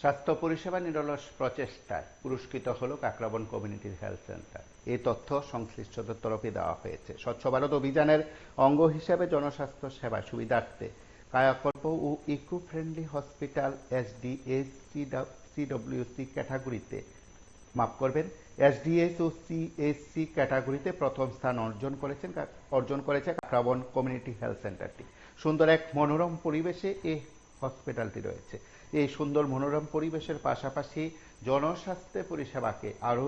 স্বাস্থ্য পরিষেবা নিরলস প্রচেষ্টায় পুরস্কৃত হলো কাকরাবন কমিউনিটি হেলথ সেন্টার। এই তথ্য সংশ্লিষ্টদের তরফে দেওয়া হয়েছে। স্বচ্ছ ভারত অভিযানের অঙ্গ হিসেবে জনস্বাস্থ্য সেবা সুবিধার্থে কায়াকল্প ও eco friendly hospital SDS CWC ক্যাটাগরিতে এসডিএস ও সিএসসি ক্যাটাগরিতে প্রথম স্থান অর্জন করেছে কাকরাবন কমিউনিটি হেলথ সেন্টারটি। সুন্দর এক মনোরম পরিবেশে এই হসপিটালটি রয়েছে। এই সুন্দর মনোরম পরিবেশের পাশাপাশি জনস্বাস্থ্য পরিষেবাকে আরও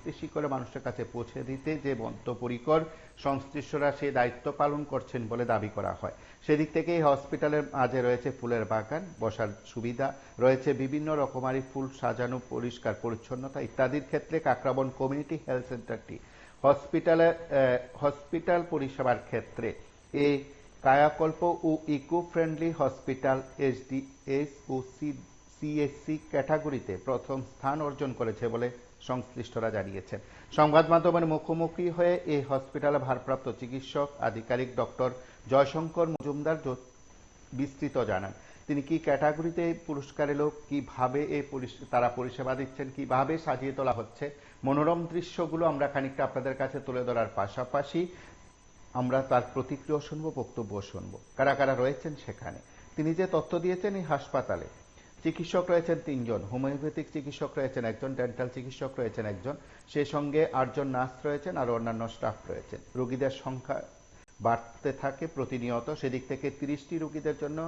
বেশি করে মানুষের কাছে পৌঁছে দিতে যে বদ্ধপরিকর, সংশ্লিষ্টরা সেই দায়িত্ব পালন করছেন বলে দাবি করা হয়। সেদিক থেকে এই হসপিটালের মাঝে রয়েছে ফুলের বাগান, বসার সুবিধা, রয়েছে বিভিন্ন রকমারি ফুল সাজানো, পরিষ্কার পরিচ্ছন্নতা ইত্যাদির ক্ষেত্রে কাকরাবন কমিউনিটি হেলথ সেন্টারটি হসপিটাল পরিষেবার ক্ষেত্রে এই কায়াকল্প ও ইকো ফ্রেন্ডলি হসপিটাল এসডিএস ও সিএসসি ক্যাটাগরিতে প্রথম স্থান অর্জন করেছে বলে সংশ্লিষ্টরা জানিয়েছেন। সংবাদ মাধ্যমের মুখোমুখি হয়ে এই হসপিটালে ভারপ্রাপ্ত চিকিৎসক আধিকারিক ডক্টর জয়শঙ্কর মজুমদার বিস্তৃত জানান। তিনি কি ক্যাটাগরিতে পুরস্কার এলো, কিভাবে তারা পরিষেবা দিচ্ছেন, কিভাবে সাজিয়ে তোলা হচ্ছে, মনোরম দৃশ্যগুলো আমরা খানিকটা আপনাদের কাছে তুলে ধরার পাশাপাশি আমরা তার প্রতিক্রিয়া শুনবো, বক্তব্য শুনবো, কারা কারা রয়েছেন সেখানে। তিনি যে তথ্য দিয়েছেন, এই হাসপাতালে চিকিৎসক রয়েছেন 3 জন, হোমিওপ্যাথিক চিকিৎসক রয়েছেন 1 জন, ডেন্টাল চিকিৎসক রয়েছেন 1 জন, সেই সঙ্গে 8 জন নার্স রয়েছেন আর অন্যান্য স্টাফ রয়েছেন। রোগীদের সংখ্যা বাড়তে থাকে প্রতিনিয়ত। সেদিক থেকে 30টি রোগীদের জন্য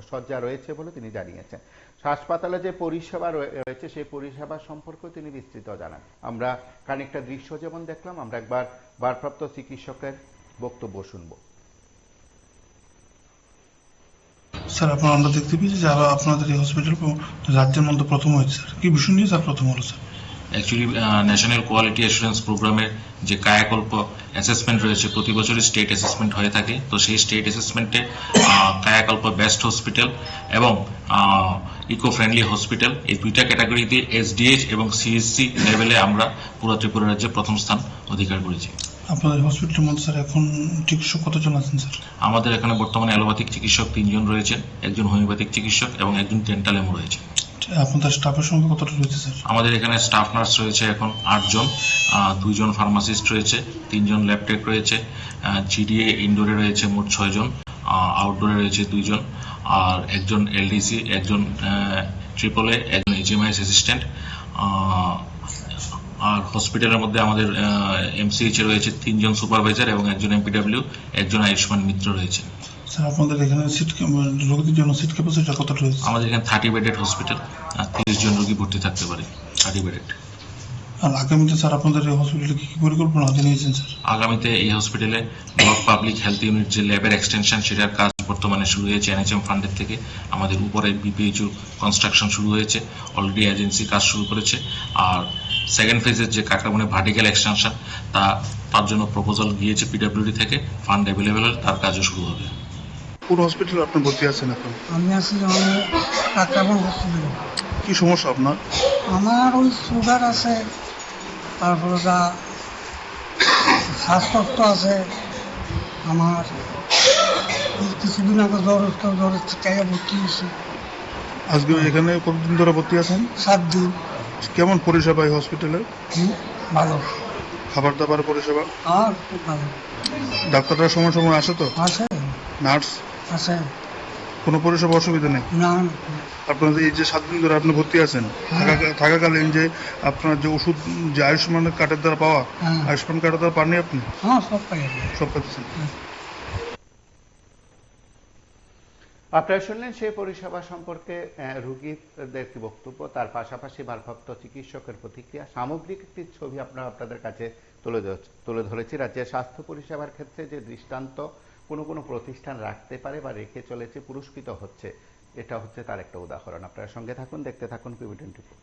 শয্যা রয়েছে বলে তিনি জানিয়েছেন। হাসপাতালে যে পরিষেবা রয়েছে সেই পরিষেবা সম্পর্কে তিনি বিস্তৃত জানান। আমরা খানিকটা দৃশ্য যেমন দেখলাম, আমরা একবার ভারপ্রাপ্ত চিকিৎসকের বক্তব্য শুনবো। স্যার, আমরা দেখতে পেয়েছি যে আপনাদের এই হসপিটাল রাজ্যের মধ্যে প্রথম হয়েছে। স্যার, কি বিষয় নিয়ে স্যার প্রথম হলো? Sir, actually national quality assurance প্রোগ্রামের যে কায়াকল্প অ্যাসেসমেন্ট রয়েছে, প্রতি বছরই স্টেট অ্যাসেসমেন্ট হয়ে থাকে। তো সেই স্টেট অ্যাসেসমেন্টে কায়াকল্প বেস্ট হসপিটাল এবং ইকো ফ্রেন্ডলি হসপিটাল, এই দুইটা ক্যাটাগরিতে এসডিএইচ এবং সিএসসি লেভেলে আমরা পুরো ত্রিপুরা রাজ্যে প্রথম স্থান অধিকার করেছি। আপনাদের হসপিটালের মধ্যে স্যার এখন চিকিৎসক কতজন আছেন? স্যার, আমাদের এখানে বর্তমানে অ্যালোপ্যাথিক চিকিৎসক 3 জন রয়েছেন, 1 জন হোমিওপ্যাথিক চিকিৎসক এবং 1 জন ডেন্টাল এমও রয়েছে। আপনাদের স্টাফের সংখ্যা কতটা রয়েছে? স্যার, আমাদের এখানে স্টাফ নার্স রয়েছে এখন 8 জন, 2 জন ফার্মাসিস্ট রয়েছে, 3 জন ল্যাব টেক রয়েছে, জিডিএ ইনডোরে রয়েছে মোট 6 জন, আউটডোরে রয়েছে 2 জন, আর 1 জন এলডিসি, 1 জন ট্রিপল এ, 1 জন এইচএমআইএস অ্যাসিস্ট্যান্ট। আর হসপিটালের মধ্যে আমাদের এমসিএইচ এ রয়েছে 3 জন সুপারভাইজার এবং 1 জন এমপিডব্লিউ, 1 জন আয়ুষ্মান মিত্র রয়েছে। স্যার, আপনাদের এখানে রোগীদের জন্য সিট ক্যাপাসিটি কতটা রয়েছে? আমাদের এখানে 30 বেডেড হসপিটাল, 30 জন রোগী ভর্তি থাকতে পারে, 30 বেডেড। আর আগামীতে স্যার আপনাদের এই হসপিটালে কি পরিকল্পনা হাতে নিয়েছেন? স্যার, আগামীতে এই হসপিটালে ব্লক পাবলিক হেলথ ইউনিট যে ল্যাবের এক্সটেনশন, সেটার কাজ বর্তমানে শুরু হয়েছে এনএচএম ফান্ডের থেকে। আমাদের উপরে বিপিএইচও কনস্ট্রাকশন শুরু হয়েছে, অলরেডি এজেন্সি কাজ শুরু করেছে। আর সেকেন্ড ফেজের যে কাকরাবনে ভার্টিক্যাল এক্সটেনশন, তার জন্য প্রপোজাল গিয়েছে পিডব্লিউডি থেকে, ফান্ড অ্যাভেলেবেল, তার কাজও শুরু হবে। কোন হসপিটালে আপনি ভর্তি আছেন এখন? আমি আছি কাকরাবন হসপিটালে। কি সমস্যা আপনার? আমার ওই সুগার আছে, তারপরে যা শ্বাসকষ্ট আছে। আমার কিছুদিন আগে জ্বর চিকিৎসায় ভর্তি হয়েছি। আজকে এখানে কতদিন ধরে ভর্তি আছেন? 7 দিন। কেমন পরিষেবা এই হসপিটালে? ভালো। খাবার দাবার পরিষেবা? আর খুব ভালো। ডাক্তাররা সময় সময় আসে? তো আছে, নার্স আছে, কোনো পরিষেবা অসুবিধা নেই? না। আপনাদের এই যে 7 দিন ধরে আপনি ভর্তি আছেন, থাকাকালীন যে আপনার যে ওষুধ যে আয়ুষ্মান কার্ডের দ্বারা পাওয়া, আয়ুষ্মান কার্ডের দ্বারা পাননি আপনি? হ্যাঁ, সব পাই, সব পাচ্ছেন। আপনারা শুনলেন সেই পরিষেবা সম্পর্কে রোগীদের বক্তব্য, তার পাশাপাশি ভারপ্রাপ্ত চিকিৎসকের প্রতিক্রিয়া। সামগ্রিক একটি ছবি আপনাদের কাছে তুলে ধরেছি। রাজ্যের স্বাস্থ্য পরিষেবার ক্ষেত্রে যে দৃষ্টান্ত কোনো প্রতিষ্ঠান রাখতে পারে বা রেখে চলেছে, পুরস্কৃত হচ্ছে, এটা হচ্ছে তার একটা উদাহরণ। আপনারা সঙ্গে থাকুন, দেখতে থাকুন PB24।